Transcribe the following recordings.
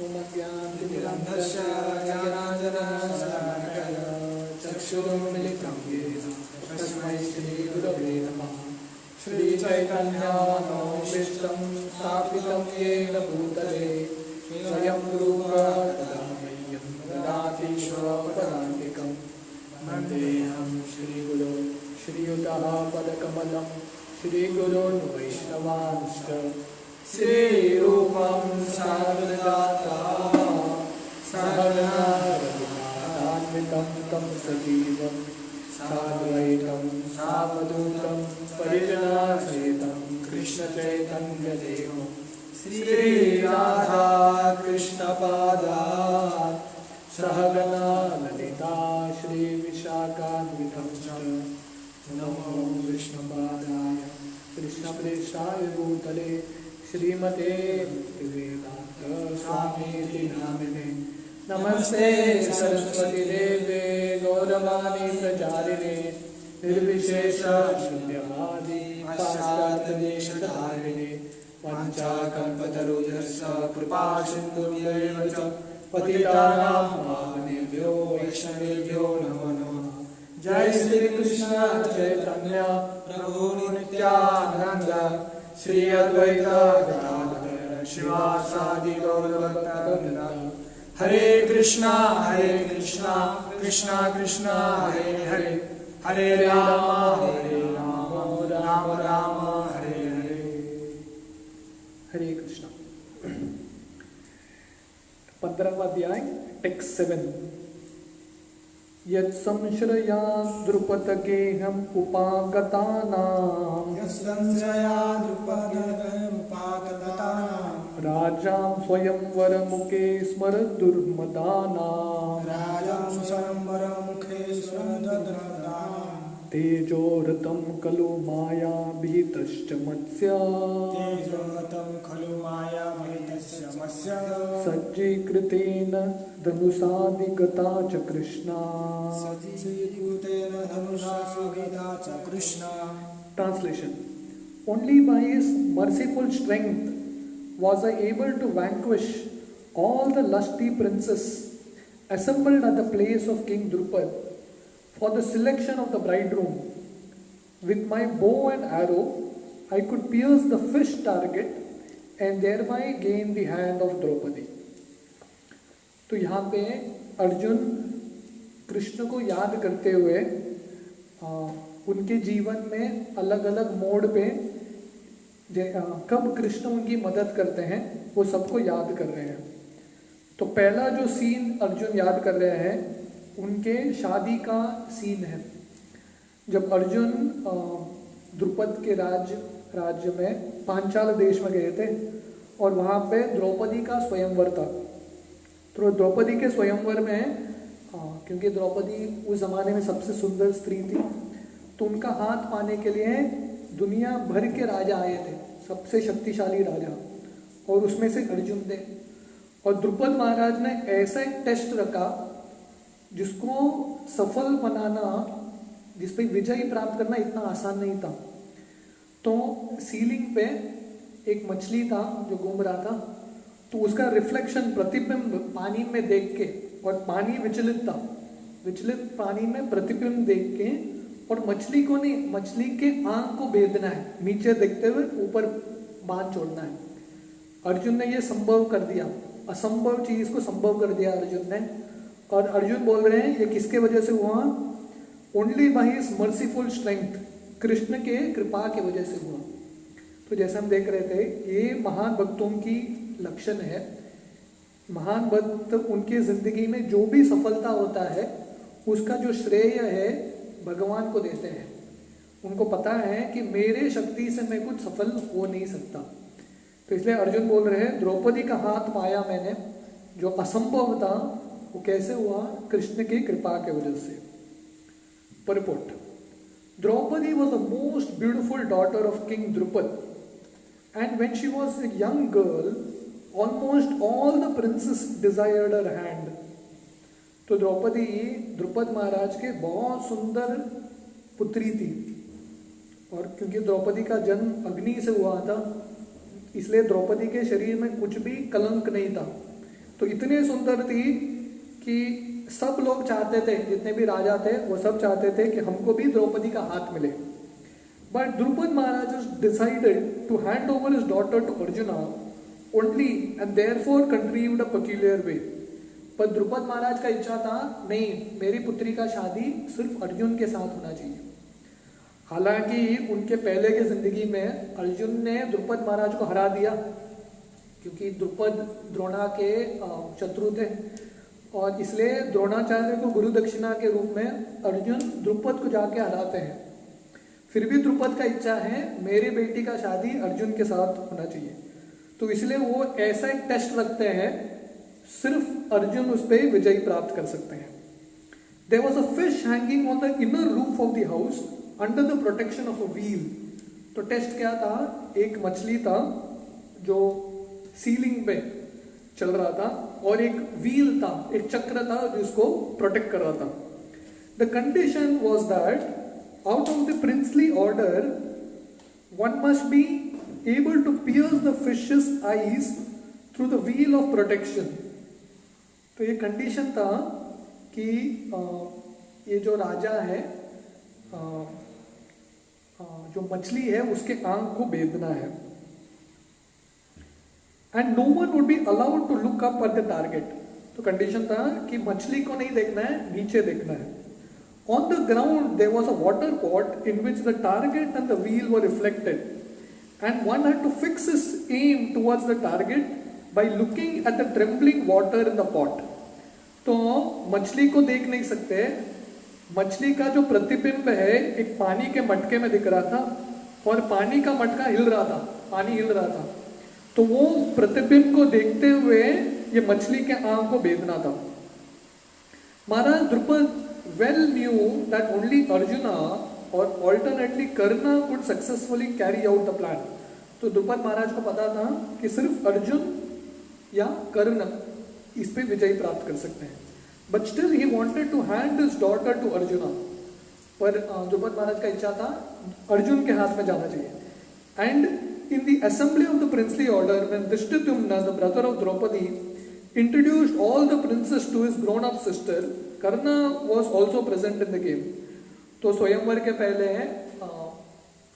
ओमज्ञानतिमिरन्धस्य ज्ञानाञ्जनशलाकया चक्षुरुन्मिलितं येन तस्मै श्रीगुरवे नमः। श्रीचैतन्यमनोभीष्टं स्थापितं येन भूतले स्वयं रूपा तदा मह्यं ददाति स्वपदान्तिकं। वन्देऽहं श्रीगुरो श्रीयुतः पदकमलं श्रीगुरोन् वैष्णवांश्च श्रीरूपं साग्रजातं सहगणा रघुनाथान्वितं तं सजीवं साद्वैतं सावधूतं परिजनासहितं कृष्णचैतन्यदेवं श्रीराधा कृष्णपादात् सहगणा ललिता श्रीविशाखान्वितं च नमो विष्णुपादाय कृष्णप्रेष्ठाय भूतले श्रीमते भक्तिवेदान्त स्वामीति नामिने। नमस्ते सरस्वती देवे गौरवाणी प्रचारिणे निर्विशेष शून्यवादी पाश्चात्यदेशधारिणे वञ्चाकल्पतरुभ्यश्च कृपा सिन्धुभ्यैव च पतितानां पावनेभ्यो वैष्णवेभ्यो नमो नमः। जय श्री कृष्ण चैतन्य प्रभु नित्यानंद श्री अद्वैत गदाधर शिवासादि गौरभक्तवृंद। हरे कृष्णा कृष्णा कृष्णा हरे हरे हरे राम राम राम हरे हरे। हरे कृष्णा। 15वां अध्याय टेक्स्ट 7। यत्संश्रया द्रुपदगेहम् उपागतानां राजां स्वयंवरमुखे स्मरदुर्मदानां तेजोरतं खलु मायाभीतश्च मत्स्य सज्जीकृतेन धनुषादिगता च Krishna. Translation. Only by his merciful strength was I able to vanquish all the lusty princes assembled at the place of King Drupad for the selection of the bridegroom. With my bow and arrow, I could pierce the fish target and thereby gain the hand of Draupadi. तो यहाँ पे अर्जुन कृष्ण को याद करते हुए उनके जीवन में अलग अलग मोड़ पे कब कृष्ण उनकी मदद करते हैं वो सबको याद कर रहे हैं। तो पहला जो सीन अर्जुन याद कर रहे हैं उनके शादी का सीन है, जब अर्जुन द्रुपद के राज्य में पांचाल देश में गए थे और वहाँ पे द्रौपदी का स्वयंवर था। तो द्रौपदी के स्वयंवर में क्योंकि द्रौपदी उस जमाने में सबसे सुंदर स्त्री थी, तो उनका हाथ पाने के लिए दुनिया भर के राजा आए थे, सबसे शक्तिशाली राजा, और उसमें से अर्जुन थे। और द्रुपद महाराज ने ऐसा एक टेस्ट रखा जिसको सफल बनाना, जिस पे विजय प्राप्त करना इतना आसान नहीं था। तो सीलिंग पे एक मछली था जो घूम रहा था, तो उसका रिफ्लेक्शन प्रतिबिंब पानी में देख के, और पानी विचलित था, विचलित पानी में प्रतिबिंब देख के, और मछली को नहीं, मछली के आंख को भेदना है, नीचे देखते हुए ऊपर बांध छोड़ना है। अर्जुन ने ये संभव कर दिया, असंभव चीज को संभव कर दिया अर्जुन ने। और अर्जुन बोल रहे हैं ये किसके वजह से हुआ? Only by his merciful strength, Krishna के कृपा के वजह से हुआ। तो जैसे हम देख रहे थे, ये महान भक्तों की लक्षण है। महान भक्त उनकी जिंदगी में जो भी सफलता होता है उसका जो श्रेय है भगवान को देते हैं। उनको पता है कि मेरे शक्ति से मैं कुछ सफल हो नहीं सकता। तो इसलिए अर्जुन बोल रहे हैं द्रौपदी का हाथ पाया मैंने, जो असंभव था वो कैसे हुआ? कृष्ण की कृपा के वजह से। Purport. Draupadi was the most beautiful daughter of King Drupad, and when she was a young girl, almost all the princes desired her hand. तो द्रौपदी द्रुपद महाराज के बहुत सुंदर पुत्री थी, और क्योंकि द्रौपदी का जन्म अग्नि से हुआ था, इसलिए द्रौपदी के शरीर में कुछ भी कलंक नहीं था। तो इतनी सुंदर थी कि सब लोग चाहते थे, जितने भी राजा थे वो सब चाहते थे कि हमको भी द्रौपदी का हाथ मिले। But Drupad Maharaj decided to hand over his daughter to Arjuna only and therefore contrived a peculiar way. पर द्रुपद महाराज का इच्छा था, नहीं, मेरी पुत्री का शादी सिर्फ अर्जुन के साथ होना चाहिए। हालांकि उनके पहले की जिंदगी में अर्जुन ने द्रुपद महाराज को हरा दिया, क्योंकि द्रुपद द्रोणा के शत्रु थे, और इसलिए द्रोणाचार्य को गुरु दक्षिणा के रूप में अर्जुन द्रुपद को जाके हराते हैं। फिर भी द्रुपद का इच्छा है मेरी बेटी का शादी अर्जुन के साथ होना चाहिए, तो इसलिए वो ऐसा एक टेस्ट रखते हैं, सिर्फ अर्जुन उस पर विजय प्राप्त कर सकते हैं। There was a fish hanging on the inner roof of the house under the protection of a wheel. तो टेस्ट क्या था, एक मछली था जो सीलिंग पे चल रहा था और एक व्हील था, एक चक्र था जिसको प्रोटेक्ट कर रहा था। The condition was that out of the princely order one must be able to pierce the fish's eyes through the wheel of protection. तो ये कंडीशन था कि ये जो राजा है, जो मछली है, उसके आंख को बेदना है। And no one would be allowed to look up at the target. तो कंडीशन था कि मछली को नहीं देखना है, नीचे देखना है। On the ground there was a water pot in which the target and the wheel were reflected and one had to fix his aim towards the target by looking at the trembling water in the pot. तो मछली को देख नहीं सकते, मछली का जो प्रतिबिंब है एक पानी के मटके में दिख रहा था और पानी का मटका हिल रहा था, पानी हिल रहा था, तो वो प्रतिबिंब को देखते हुए ये मछली के आंख को बेदना था। Maharaj Drupad well knew that only Arjuna और alternately Karna could successfully carry out the plan. तो द्रुपद महाराज को पता था कि सिर्फ अर्जुन या कर्ण इस पे विजय प्राप्त कर सकते हैं। But still he wanted to hand his daughter to Arjuna. पर द्रुपद महाराज का इच्छा था अर्जुन के हाथ में जाना चाहिए। And in the assembly of the princely order, when Drishtadyumna, the brother of Draupadi, introduced all the princes to his grown-up sister, Karna was also present in the game. तो स्वयंवर के पहले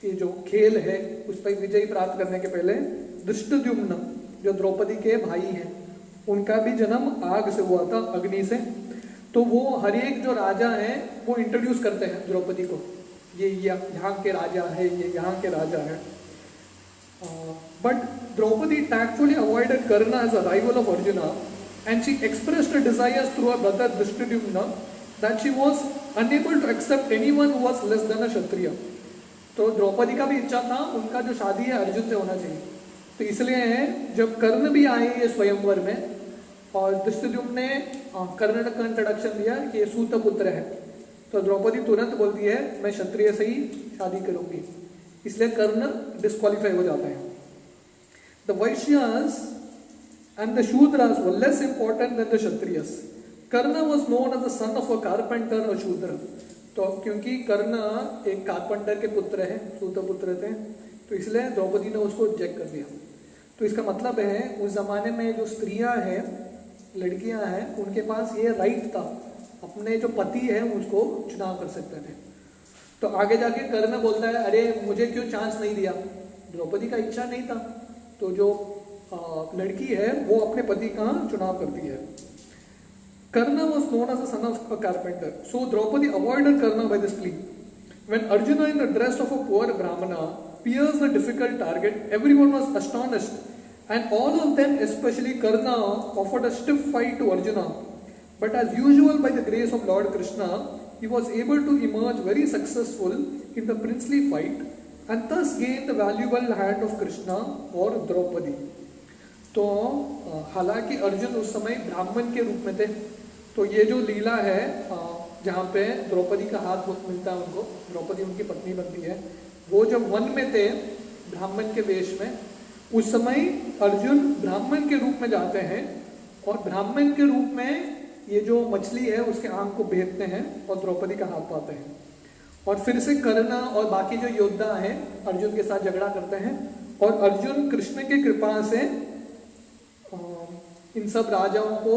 ये जो खेल है उस पर विजय प्राप्त करने के पहले धृष्टद्युम्न जो द्रौपदी के भाई हैं, उनका भी जन्म आग से हुआ था, अग्नि से। तो वो हर एक जो राजा हैं वो इंट्रोड्यूस करते हैं द्रौपदी को, ये यहाँ के राजा है, ये यहाँ के राजा है। But Draupadi tactfully avoided Karna as a rival of Arjuna, and she expressed her desires through her brother Drishtadyumna that she was unable to accept anyone who was less than a Kshatriya. तो द्रौपदी का भी इच्छा था उनका जो शादी है अर्जुन से होना चाहिए। तो इसलिए जब कर्ण भी आए ये स्वयंवर में और धृष्टद्युम्न ने कर्ण का इंट्रोडक्शन दिया कि ये सूत पुत्र है, तो द्रौपदी तुरंत बोलती है मैं क्षत्रिय से ही शादी करूंगी, इसलिए कर्ण डिस्क्वालीफाई हो जाते हैं। The Vaishyas and the Shudras were less important than the Kshatriyas. Karna was known as the son of a carpenter or Shudra. तो क्योंकि कर्ण एक कारपेंटर के पुत्र है, सूत पुत्र थे, तो इसलिए द्रौपदी ने उसको रिजेक्ट कर दिया। तो इसका मतलब है उस जमाने में जो स्त्रियां हैं, लड़कियां हैं, उनके पास ये राइट था, अपने जो पति है उसको चुनाव कर सकते थे। तो आगे जाके कर्ण बोलता है अरे मुझे क्यों चांस नहीं दिया, द्रौपदी का इच्छा नहीं था। तो जो लड़की है वो अपने पति का चुनाव करती है। Karna was known as the son of a carpenter, so Draupadi avoided Karna by this plea. When Arjuna, in the dress of a poor Brahmana, pierced the difficult target, everyone was astonished, and all of them, especially Karna, offered a stiff fight to Arjuna. But as usual, by the grace of Lord Krishna, he was able to emerge very successful in the princely fight, and thus gain the valuable hand of Krishna or Draupadi. तो हालांकि अर्जुन उस समय ब्राह्मण के रूप में थे, तो ये जो लीला है जहाँ पे द्रौपदी का हाथ मिलता है उनको, द्रौपदी उनकी पत्नी बनती है, वो जब वन में थे ब्राह्मण के वेश में, उस समय अर्जुन ब्राह्मण के रूप में जाते हैं और ब्राह्मण के रूप में ये जो मछली है उसके आंख को भेदते हैं और द्रौपदी का हाथ पाते हैं। और फिर से कर्ण और बाकी जो योद्धा हैं अर्जुन के साथ झगड़ा करते हैं और अर्जुन कृष्ण की कृपा से इन सब राजाओं को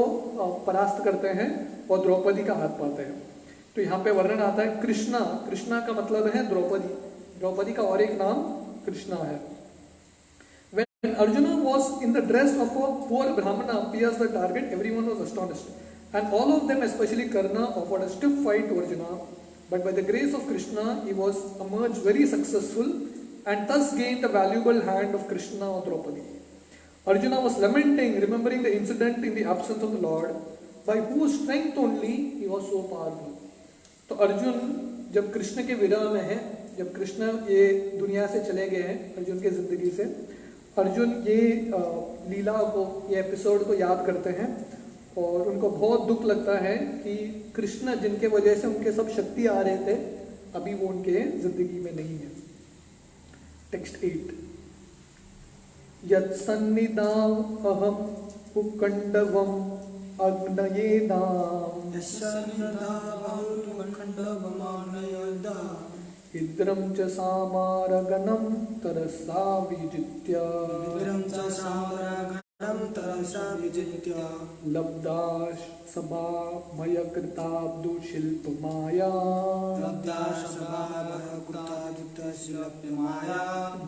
परास्त करते हैं और द्रौपदी का हाथ पाते हैं। तो यहाँ पे वर्णन आता है कृष्णा, कृष्णा का मतलब है द्रौपदी, द्रौपदी का और एक नाम कृष्णा है। When Arjuna was in the dress of a poor Brahmana pierced the target, everyone was astonished. And all of them, especially Karna, offered a stiff fight to Arjuna. But by the grace of Krishna, he was emerged very successful and thus gained the valuable hand of Krishna or Draupadi. Arjuna was lamenting, remembering the incident in the absence of the Lord, by whose strength only he was so powerful. तो अर्जुन जब कृष्ण के विरह में है, जब कृष्ण ये दुनिया से चले गए हैं अर्जुन के जिंदगी से, अर्जुन ये लीला को, ये एपिसोड को याद करते हैं और उनको बहुत दुख लगता है कि कृष्ण जिनके वजह से उनके सब शक्ति आ रहे थे अभी वो उनके जिंदगी में नहीं है। टेक्स्ट 8 यत्सन्निधाम अहम उकंडवम अग्नयेदाम इद्रम च सामारगणम तरसा विजित्य लब्धाश सभा मय कृताब्दु शिल्प माया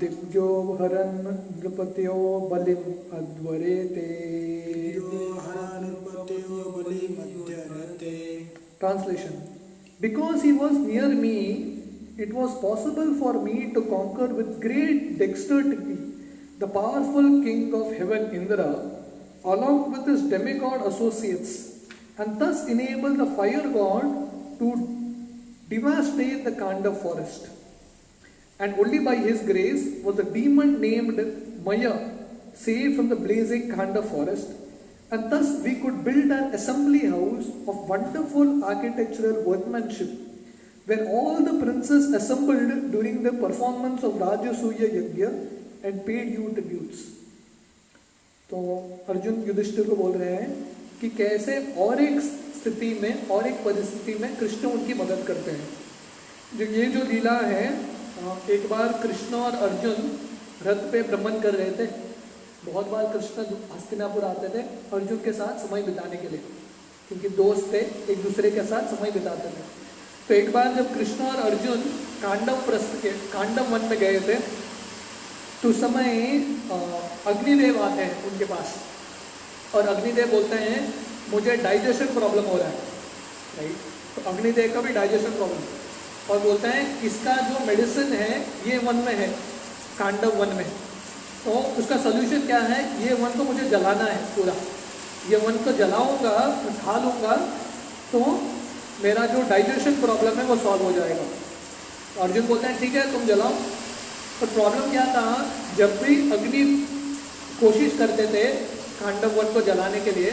दिव्यो हरन नृपत्यो बलिम अध्वरेते। Translation: Because he was near me, it was possible for me to conquer with great dexterity the powerful king of heaven Indra along with his demigod associates, and thus enable the fire god to devastate the Khandav forest. And only by his grace was a demon named Maya saved from the blazing Khandav forest, and thus we could build an assembly house of wonderful architectural workmanship where all the princes assembled during the performance of Rajasuya Yajna and paid due tributes. तो अर्जुन युधिष्ठिर को बोल रहे हैं कि कैसे और एक स्थिति में और एक परिस्थिति में कृष्ण उनकी मदद करते हैं। ये जो लीला है, एक बार कृष्ण और अर्जुन रथ पे भ्रमण कर रहे थे। बहुत बार कृष्ण हस्तिनापुर आते थे अर्जुन के साथ समय बिताने के लिए, क्योंकि दोस्त थे, एक दूसरे के साथ समय बिताते थे। तो एक बार जब कृष्ण और अर्जुन कांडव वन में गए थे तो उस समय अग्निदेव आते हैं उनके पास और अग्निदेव बोलते हैं मुझे डाइजेशन प्रॉब्लम हो रहा है, राइट। तो अग्निदेव का भी डाइजेशन प्रॉब्लम और बोलते हैं इसका जो मेडिसिन है ये वन में है, कांडव वन में। तो उसका सोल्यूशन क्या है, ये वन को मुझे जलाना है पूरा, ये वन को जलाऊंगा, खा लूँगा तो मेरा जो डाइजेशन प्रॉब्लम है वो सॉल्व हो जाएगा। तो अर्जुन बोलते हैं ठीक है तुम जलाओ। तो प्रॉब्लम क्या था, जब भी अग्नि कोशिश करते थे कांडव वन को जलाने के लिए,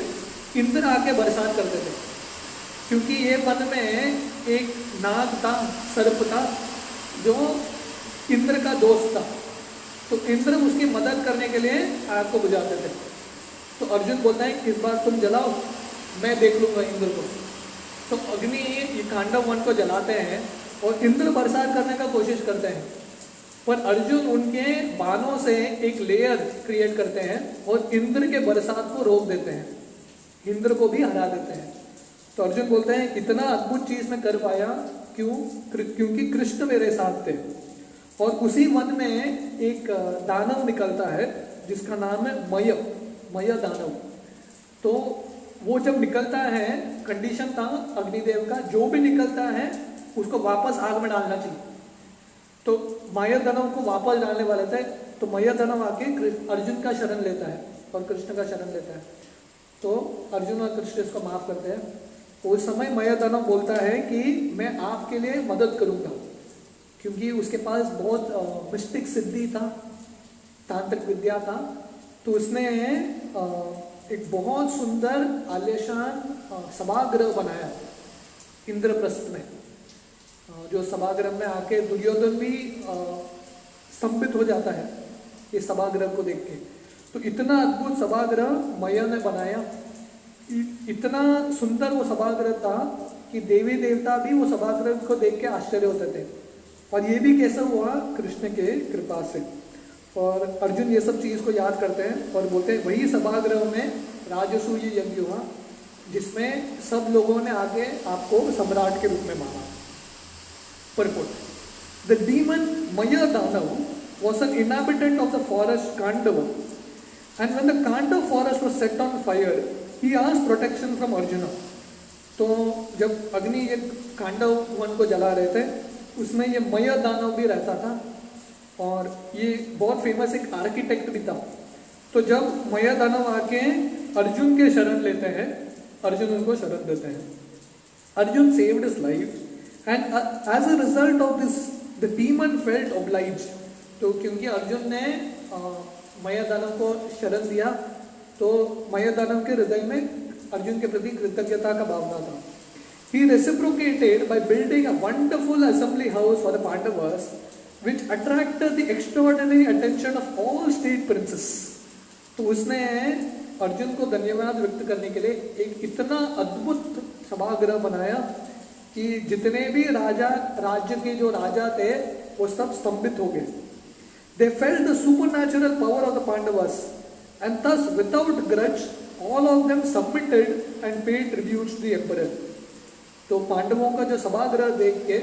इंद्र आके बरसात करते थे, क्योंकि ये वन में एक नाग था, सर्प था जो इंद्र का दोस्त था। तो इंद्र उसकी मदद करने के लिए आग को बुझाते थे। तो अर्जुन बोलता है इस बार तुम जलाओ, मैं देख लूँगा इंद्र को। तो अग्नि ये कांडव वन को जलाते हैं और इंद्र बरसात करने का कोशिश करते हैं, पर अर्जुन उनके बाणों से एक लेयर क्रिएट करते हैं और इंद्र के बरसात को रोक देते हैं, इंद्र को भी हरा देते हैं। तो अर्जुन बोलते हैं इतना अद्भुत चीज मैं कर पाया क्योंकि कृष्ण मेरे साथ थे। और उसी वन में एक दानव निकलता है जिसका नाम है मय दानव। तो वो जब निकलता है, कंडीशन था अग्निदेव का, जो भी निकलता है उसको वापस आग में डालना चाहिए। तो मय दानव को वापस डालने वाले थे, तो मय दानव आके अर्जुन का शरण लेता है और कृष्ण का शरण लेता है। तो अर्जुन और कृष्ण इसको माफ करते हैं। उस समय मय दानव बोलता है कि मैं आपके लिए मदद करूंगा, क्योंकि उसके पास बहुत मिस्टिक सिद्धि था, तांत्रिक विद्या था। तो उसने एक बहुत सुंदर आलिशान सभागृह बनाया इंद्रप्रस्थ में, जो सभागृह में आके दुर्योधन भी स्तंभित हो जाता है ये सभागृह को देख के। तो इतना अद्भुत सभागृह मय ने बनाया, इतना सुंदर वो सभागृह था कि देवी देवता भी वो सभागृह को देख के आश्चर्य होते थे। और ये भी कैसा हुआ, कृष्ण के कृपा से। और अर्जुन ये सब चीज़ को याद करते हैं और बोलते हैं वही सभागृह में राजसूय यज्ञ हुआ जिसमें सब लोगों ने आगे आपको सम्राट के रूप में माना। Purport: The demon Maya Danav was an inhabitant of the forest Kandava, and when the Kandava forest was set on fire, he asked protection from Arjuna. तो जब अग्नि ये कांडव वन को जला रहे थे उसमें ये मया दानव भी रहता था और ये बहुत फेमस एक आर्किटेक्ट भी था। तो जब मया दानव आके अर्जुन के शरण लेते हैं, अर्जुन उनको शरण देते हैं। Arjun saved his life and as a result of this the demon felt obliged। तो क्योंकि अर्जुन ने मया दानव को शरण दिया तो मया दानव के हृदय में अर्जुन के प्रति कृतज्ञता का भावना था। He reciprocated by building a wonderful assembly house for the Pandavas, which attracted the extraordinary attention of all state princes। तो उसने अर्जुन को धन्यवाद व्यक्त करने के लिए एक इतना अद्भुत सभागृह बनाया कि जितने भी राज्य के जो राजा थे वो सब स्तंभित हो गए। They felt the supernatural power of the Pandavas, and thus without grudge all of them submitted and paid tributes to the emperor। तो पांडवों का जो सभागृह देख के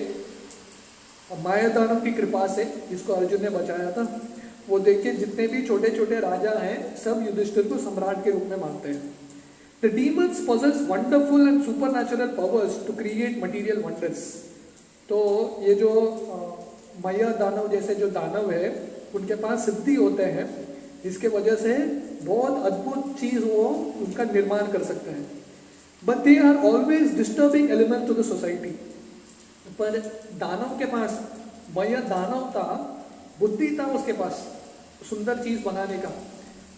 माया दानव की कृपा से जिसको अर्जुन ने बचाया था वो देख के जितने भी छोटे छोटे राजा हैं सब युधिष्ठिर को सम्राट के रूप में मानते हैं। The demons possess wonderful and supernatural powers to create material wonders। तो ये जो माया दानव जैसे जो दानव है उनके पास सिद्धि होते हैं जिसके वजह से बहुत अद्भुत चीज वो उनका निर्माण कर सकते हैं। But they are always disturbing element to the society। पर दानव के पास माया दानव था, बुद्धि था उसके पास सुंदर चीज बनाने का,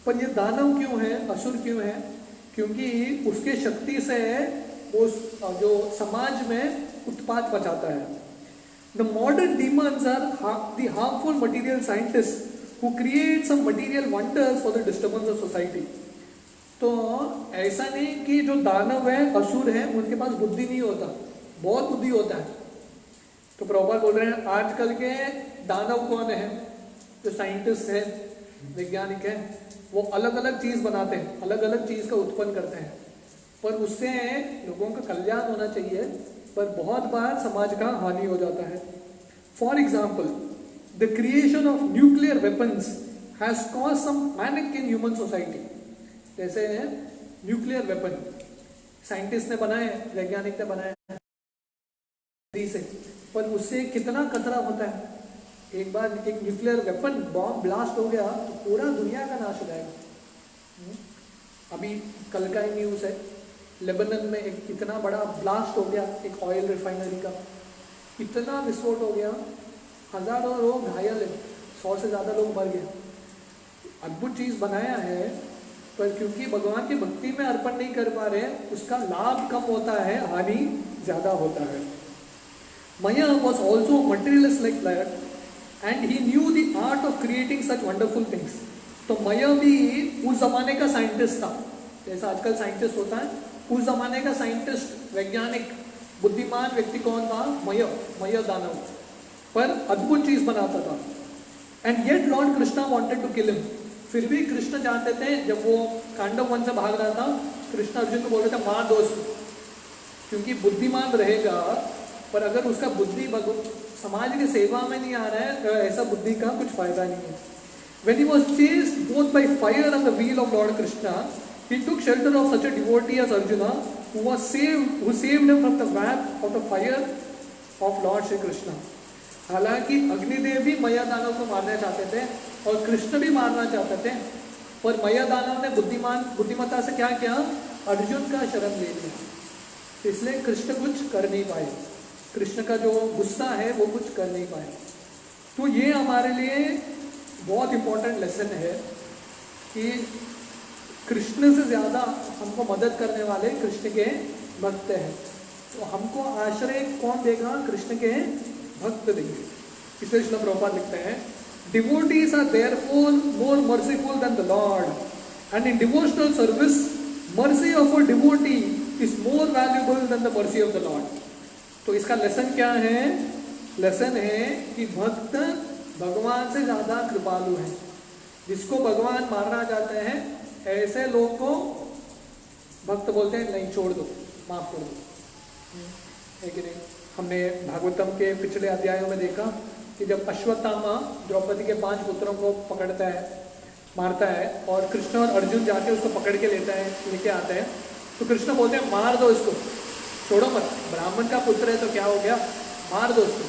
पर ये दानव क्यों है, असुर क्यों है? क्योंकि उसके शक्ति से वो जो समाज में उत्पात मचाता है। The modern demons are the harmful material scientists who create some material wonders for the disturbance of society। तो ऐसा नहीं कि जो दानव है असुर है उनके पास बुद्धि नहीं होता, बहुत बुद्धि होता है। तो प्रभुपाद बोल रहे हैं आजकल के दानव कौन है? जो साइंटिस्ट है, वैज्ञानिक है, वो अलग अलग चीज बनाते हैं, अलग अलग चीज का उत्पन्न करते हैं, पर उससे लोगों का कल्याण होना चाहिए, पर बहुत बार समाज का हानि हो जाता है। For example, the creation of nuclear weapons has cause some panic in human society. जैसे न्यूक्लियर वेपन साइंटिस्ट ने बनाए, वैज्ञानिक ने बनाए से, पर उससे कितना खतरा होता है। एक बार एक न्यूक्लियर वेपन बॉम्ब ब्लास्ट हो गया तो पूरा दुनिया का नाश हो जाएगा। अभी कल का ही न्यूज़ है, लेबनान में एक कितना बड़ा ब्लास्ट हो गया एक ऑयल रिफाइनरी का, इतना विस्फोट हो गया, हजारों लोग घायल है, 100 से ज़्यादा लोग मर गए। अद्भुत चीज़ बनाया है, पर क्योंकि भगवान की भक्ति में अर्पण नहीं कर पा रहे उसका लाभ कम होता है, हानि ज़्यादा होता है। Maya was also a materialist like that, and he knew the art of creating such wonderful things। तो मया भी उस जमाने का साइंटिस्ट था, जैसा आजकल साइंटिस्ट होता है, उस जमाने का साइंटिस्ट, वैज्ञानिक, बुद्धिमान व्यक्ति कौन था? मया दानव, पर अद्भुत चीज बनाता था। And yet Lord Krishna wanted to kill him. फिर भी कृष्ण चाहते थे, जब वो कांडव वन से भाग रहा था, कृष्ण अर्जुन को बोल रहे थे मार दो उसको, क्योंकि बुद्धिमान रहेगा, पर अगर उसका बुद्धि समाज की सेवा में नहीं आ रहा है तो ऐसा बुद्धि का कुछ फायदा नहीं है। When he was chased both by fire and the wheel of Lord Krishna, he took shelter of such a devotee as Arjuna, who saved him from the wrath of the fire of Lord Shri Krishna। हालांकि अग्निदेव भी मया दानव को मारना चाहते थे और कृष्ण भी मारना चाहते थे, पर मया दानव ने बुद्धिमत्ता से क्या किया? अर्जुन का शरण ले लिया, इसलिए कृष्ण कुछ कर नहीं पाए, कृष्ण का जो गुस्सा है वो कुछ कर नहीं पाए। तो ये हमारे लिए बहुत इंपॉर्टेंट लेसन है कि कृष्ण से ज़्यादा हमको मदद करने वाले कृष्ण के भक्त हैं। तो हमको आश्रय कौन देगा? कृष्ण के भक्त देंगे। इसलिए श्रील प्रभुपाद लिखते हैं, devotees are therefore more merciful than the Lord, and in devotional service mercy of a devotee is more valuable than the mercy of the Lord. तो इसका लेसन क्या है? लेसन है कि भक्त भगवान से ज्यादा कृपालु है। जिसको भगवान मारना चाहते हैं ऐसे लोग को भक्त बोलते हैं नहीं छोड़ दो, माफ कर दो, है कि नहीं। हमने भागवतम के पिछले अध्यायों में देखा कि जब अश्वत्थामा द्रौपदी के 5 पुत्रों को पकड़ता है, मारता है, और कृष्ण और अर्जुन जाके उसको पकड़ के लेके आते हैं, तो कृष्ण बोलते हैं मार दो इसको, छोड़ो मत, ब्राह्मण का पुत्र है तो क्या हो गया, मार दो उसको।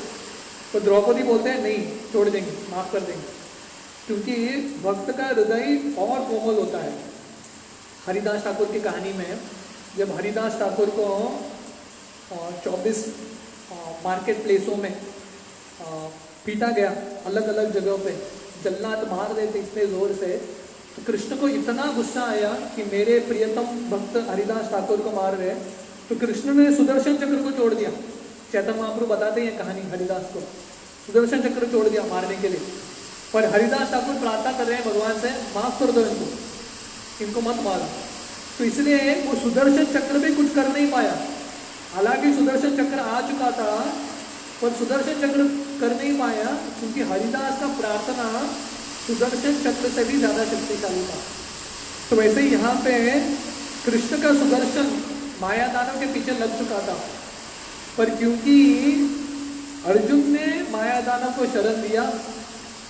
तो द्रौपदी बोलते हैं नहीं, छोड़ देंगे, माफ कर देंगे, क्योंकि भक्त का हृदय और कोमल होता है। हरिदास ठाकुर की कहानी में जब हरिदास ठाकुर को 24 मार्केट प्लेसों में पीटा गया, अलग अलग जगहों पे जल्लाद मार रहे थे इतने जोर से, तो कृष्ण को इतना गुस्सा आया कि मेरे प्रियतम भक्त हरिदास ठाकुर को मार रहे, तो कृष्ण ने सुदर्शन चक्र को छोड़ दिया। चैतन्य महाप्रभु बताते हैं कहानी, हरिदास को सुदर्शन चक्र छोड़ दिया मारने के लिए, पर हरिदास ठाकुर प्रार्थना कर रहे हैं भगवान से, माफ कर दो इनको मत मारो। तो इसलिए वो सुदर्शन चक्र भी कुछ कर नहीं पाया, हालांकि सुदर्शन चक्र आ चुका था, पर सुदर्शन चक्र कर नहीं पाया क्योंकि हरिदास का प्रार्थना सुदर्शन चक्र से भी ज्यादा शक्तिशाली था। तो वैसे ही यहाँ पे कृष्ण का सुदर्शन माया दानव के पीछे लग चुका था, पर क्योंकि अर्जुन ने माया दानव को शरण दिया,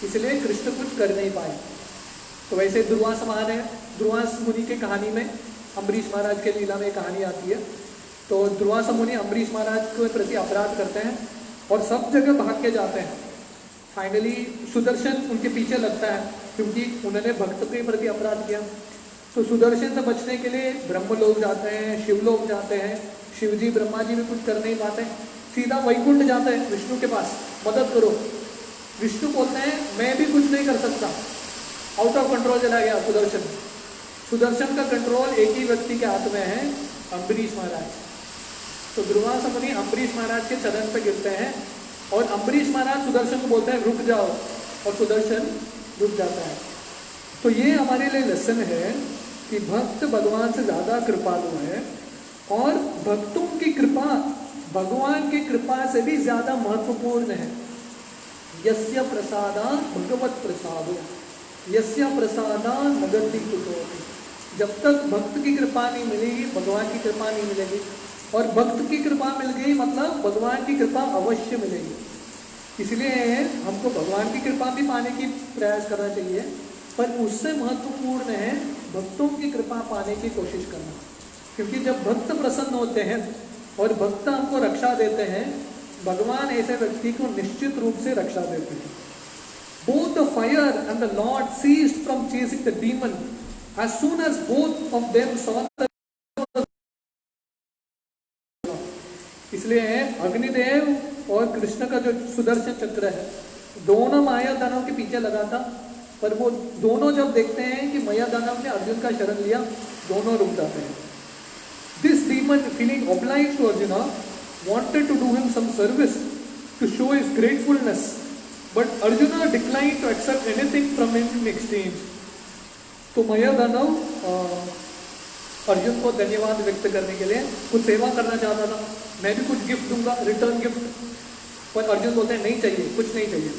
इसलिए कृष्ण कुछ कर नहीं पाए। तो वैसे दुर्वास महाराज है, दुर्वास मुनि की कहानी में अम्बरीश महाराज के लीला में कहानी आती है। तो दुर्वास मुनि अम्बरीश महाराज के प्रति अपराध करते हैं और सब जगह भाग के जाते हैं। फाइनली सुदर्शन उनके पीछे लगता है क्योंकि उन्होंने भक्त के प्रति अपराध किया। तो सुदर्शन से बचने के लिए ब्रह्म लोग जाते हैं, शिव लोग जाते हैं, शिव जी ब्रह्मा जी भी कुछ कर नहीं पाते, सीधा वैकुंठ जाते हैं विष्णु के पास, मदद करो। विष्णु बोलते हैं मैं भी कुछ नहीं कर सकता, आउट ऑफ कंट्रोल चला गया सुदर्शन। सुदर्शन का कंट्रोल एक ही व्यक्ति के हाथ में है, अम्बरीश महाराज। तो दुर्वासा मुनि अम्बरीश महाराज के चरण पे गिरते हैं और अम्बरीश महाराज सुदर्शन को बोलते हैं रुक जाओ, और सुदर्शन रुक जाता है। तो ये हमारे लिए लेसन है कि भक्त भगवान से ज्यादा कृपालु है और भक्तों की कृपा भगवान की कृपा से भी ज्यादा महत्वपूर्ण है। यस्य प्रसादा भगवत प्रसादो यस्य प्रसादा नगति कुतोपि। जब तक भक्त की कृपा नहीं मिलेगी, भगवान की कृपा नहीं मिलेगी, और भक्त की कृपा मिल गई मतलब भगवान की कृपा अवश्य मिलेगी। इसलिए हमको भगवान की कृपा भी पाने की प्रयास करना चाहिए, पर उससे महत्वपूर्ण है भक्तों की कृपा पाने की कोशिश करना। क्योंकि जब भक्त प्रसन्न होते हैं और भक्त हमको रक्षा देते हैं, भगवान ऐसे व्यक्ति को निश्चित रूप से रक्षा देते हैं। Both the fire and the Lord ceased from chasing the demon as soon as both of them saw the. इसलिए अग्निदेव और कृष्ण का जो सुदर्शन चक्र है, दोनों माया दानव के पीछे लगा था, पर वो दोनों जब देखते हैं कि माया दानव ने अर्जुन का शरण लिया, दोनों रुक जाते हैं। This demon, feeling obliged to Arjuna, wanted to do him some service to show his gratefulness, but Arjuna declined to accept anything from him in exchange. तो माया दानव अर्जुन को धन्यवाद व्यक्त करने के लिए कुछ सेवा करना चाहता था, मैं भी कुछ गिफ्ट दूंगा, रिटर्न गिफ्ट, पर अर्जुन बोलते हैं नहीं चाहिए, कुछ नहीं चाहिए।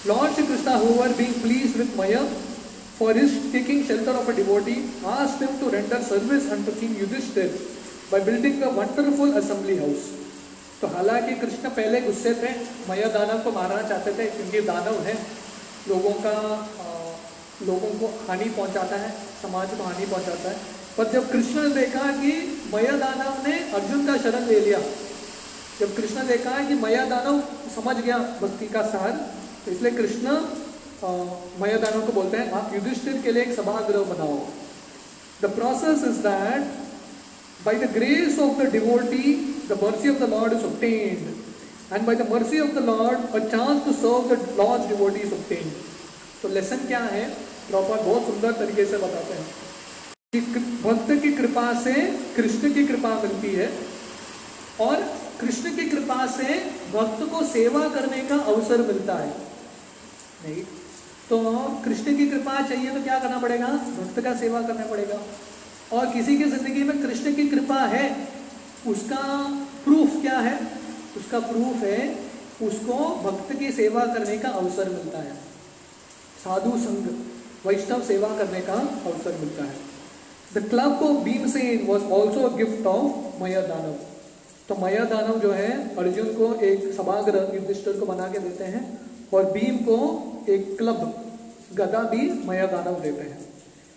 Lord Shri Krishna, however, being pleased with Maya for his taking shelter of a devotee, asked him to render service unto King Yudhishthir by building a wonderful assembly house. तो हालांकि कृष्ण पहले गुस्से थे, माया दानव को मारना चाहते थे क्योंकि दानव है, लोगों को हानि पहुंचाता है, समाज को हानि पहुंचाता है। पर जब कृष्ण ने देखा कि माया दानव ने अर्जुन का शरण ले लिया, जब कृष्ण ने देखा कि माया दानव समझ गया भक्ति का सार, तो इसलिए कृष्ण माया दानव को बोलते हैं आप युधिष्ठिर के लिए एक सभागृह बनाओ। The process is that by the grace of the devotee, the mercy of the Lord is obtained, and by the mercy of the Lord, a chance to serve the Lord's devotee is obtained. तो lesson क्या है, proper बहुत सुंदर तरीके से बताते हैं कि भक्त की कृपा से कृष्ण की कृपा मिलती है, और कृष्ण की कृपा से भक्त को सेवा करने का अवसर मिलता है। नहीं तो कृष्ण की कृपा चाहिए तो क्या करना पड़ेगा, भक्त का सेवा करना पड़ेगा। और किसी की जिंदगी में कृष्ण की कृपा है, उसका प्रूफ क्या है, उसका प्रूफ है उसको भक्त की सेवा करने का अवसर मिलता है, साधु संग वैष्णव सेवा करने का अवसर मिलता है। The club of Bhimsen was also a gift of Mayadanav. तो मयादानव जो है अर्जुन को एक सभागृह युधिष्ठिर को बना के देते हैं, और भीम को एक क्लब गदा भी मयादानव देते हैं।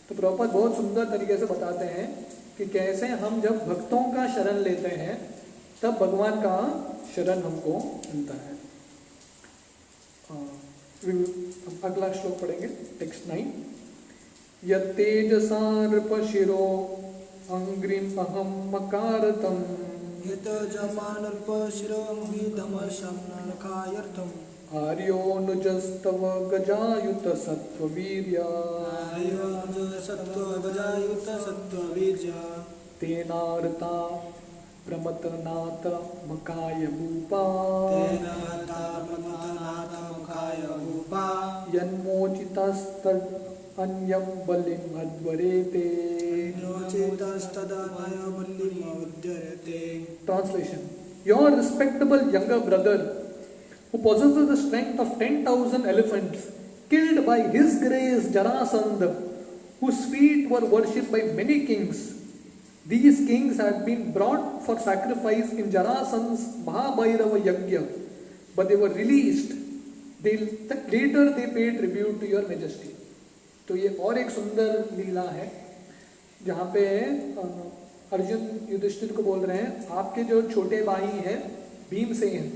तो प्रभुपाद बहुत सुंदर तरीके से बताते हैं कि कैसे हम जब भक्तों का शरण लेते हैं तब भगवान का शरण हमको मिलता है। अगला श्लोक पढ़ेंगे, टेक्स्ट 9। यत्तेजसा नृपशिरो अंग्रिम अहम मकारतम आर्योनुजस्तव गजायुत सत्ववीर्या तेनार्ता प्रमथनाथ मकाय भूपा यन्मोचितस्तद अन्यं बलिम अध्वरेते। Translation: Your respectable younger brother, who possesses the strength of 10,000 elephants, killed by his grace Jarasandha, whose feet were worshipped by many kings. These kings had been brought for sacrifice in Jarasandha's Mahabhairava Yajna, but they were released. Later they paid tribute to your majesty. तो ये और एक सुंदर लीला है जहाँ पे अर्जुन युधिष्ठिर को बोल रहे हैं, आपके जो छोटे भाई हैं भीमसेन,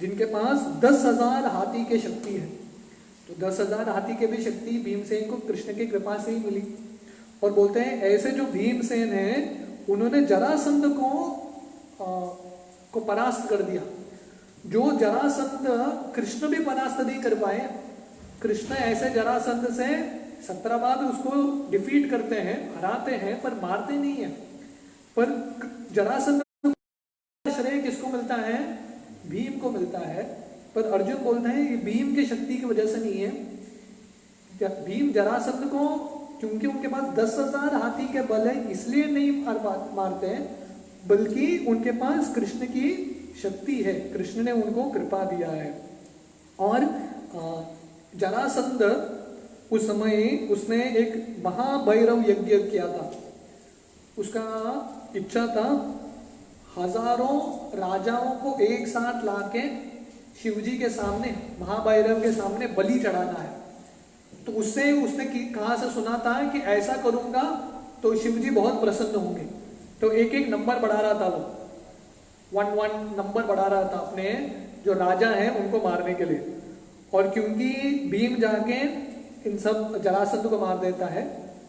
जिनके पास 10,000 हाथी के शक्ति है, तो 10,000 हाथी के भी शक्ति भीमसेन को कृष्ण की कृपा से ही मिली। और बोलते हैं ऐसे जो भीमसेन हैं उन्होंने जरासंध को परास्त कर दिया। जो जरासंध कृष्ण भी परास्त नहीं कर पाए, कृष्ण ऐसे जरासंध से 17 बार उसको डिफीट करते हैं, हराते हैं, पर मारते नहीं है। पर जरासंध श्रेय किसको मिलता है? भीम को मिलता है। पर अर्जुन बोलते हैं ये भीम की शक्ति की वजह से नहीं है। भीम जरासंध को क्योंकि उनके पास 10,000 हाथी के बल है इसलिए नहीं मारते हैं, बल्कि उनके पास कृष्ण की शक्ति है, कृष्ण ने उनको कृपा दिया है। और जरासंध उस समय उसने एक महाभैरव यज्ञ किया था। उसका इच्छा था हजारों राजाओं को एक साथ लाके शिवजी के सामने, महाभैरव के सामने बलि चढ़ाना है। तो उससे उसने कहा से सुना था कि ऐसा करूंगा तो शिवजी बहुत प्रसन्न होंगे। तो एक एक नंबर बढ़ा रहा था, वो 1-1 नंबर बढ़ा रहा था अपने जो राजा हैं उनको मारने के लिए। और क्योंकि भीम जाके इन सब जरासंध को मार देता है,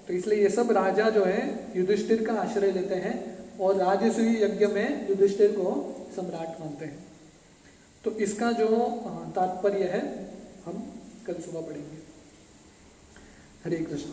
तो इसलिए ये सब राजा जो है युधिष्ठिर का आश्रय लेते हैं और राजसूय यज्ञ में युधिष्ठिर को सम्राट मानते हैं। तो इसका जो तात्पर्य है हम कल सुबह पढ़ेंगे। हरे कृष्ण।